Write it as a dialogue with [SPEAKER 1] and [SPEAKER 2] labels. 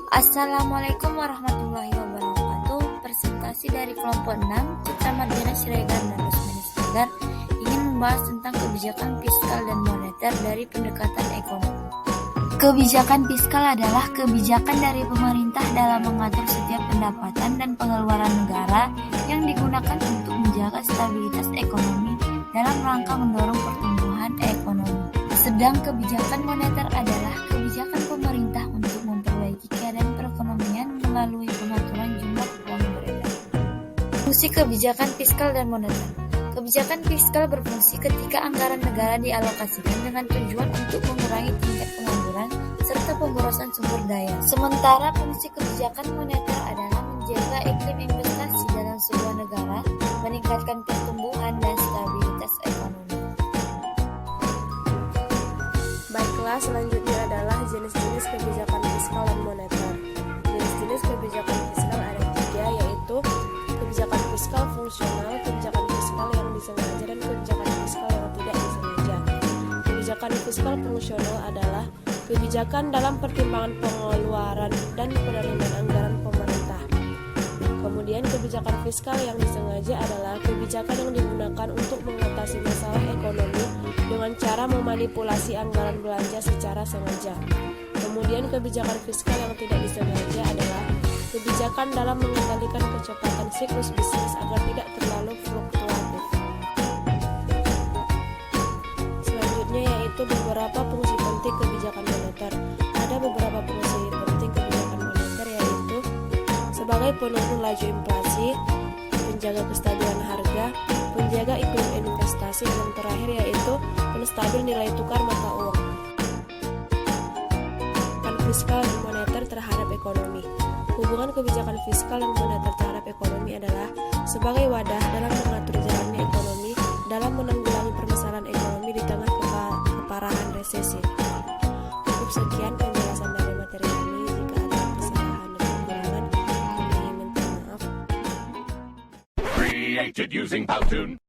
[SPEAKER 1] Assalamualaikum warahmatullahi wabarakatuh. Presentasi dari kelompok 6, Citra Mardiana Siregar dan Rusmini Siregar ingin membahas tentang kebijakan fiskal dan moneter dari pendekatan ekonomi. Kebijakan fiskal adalah kebijakan dari pemerintah dalam mengatur setiap pendapatan dan pengeluaran negara yang digunakan untuk menjaga stabilitas ekonomi dalam rangka mendorong pertumbuhan ekonomi. Sedang kebijakan moneter adalah kebijakan pemerintah untuk memperbaiki keadaan perekonomian melalui pengaturan jumlah uang beredar. Fungsi kebijakan fiskal dan moneter. Kebijakan fiskal berfungsi ketika anggaran negara dialokasikan dengan tujuan untuk mengurangi tingkat pengangguran serta pemborosan sumber daya. Sementara fungsi kebijakan moneter adalah menjaga iklim investasi dalam sebuah negara, meningkatkan pertumbuhan dan stabilitas ekonomi.
[SPEAKER 2] Baiklah, selanjutnya adalah jenis-jenis kebijakan fiskal dan moneter. Jenis-jenis kebijakan fiskal ada 3, yaitu kebijakan fiskal fungsional, kebijakan fiskal yang disengaja, dan kebijakan fiskal yang tidak disengaja. Kebijakan fiskal fungsional adalah kebijakan dalam pertimbangan pengeluaran dan penerimaan anggaran pemerintah. Kemudian kebijakan fiskal yang disengaja adalah kebijakan yang digunakan untuk mengatasi masalah ekonomi dengan cara memanipulasi anggaran belanja secara sengaja. Kemudian kebijakan fiskal yang tidak disengaja adalah kebijakan dalam mengendalikan kecepatan siklus bisnis agar tidak terlalu fluktuatif. Selanjutnya yaitu beberapa fungsi penting kebijakan moneter. Ada beberapa fungsi penting kebijakan moneter, yaitu sebagai penurun laju inflasi, penjaga kestabilan harga, penjaga iklim investasi, dan terakhir yaitu penstabil nilai tukar mata uang. Fiskal dan moneter terhadap ekonomi. Hubungan kebijakan fiskal dan moneter terhadap ekonomi adalah sebagai wadah dalam mengatur jalannya ekonomi dalam menanggulangi permasalahan ekonomi di tengah keparahan resesi. Cukup sekian penjelasan dari materi ini. Jika ada kesalahan dan kekurangan, kami minta maaf.
[SPEAKER 3] Created using Powtoon.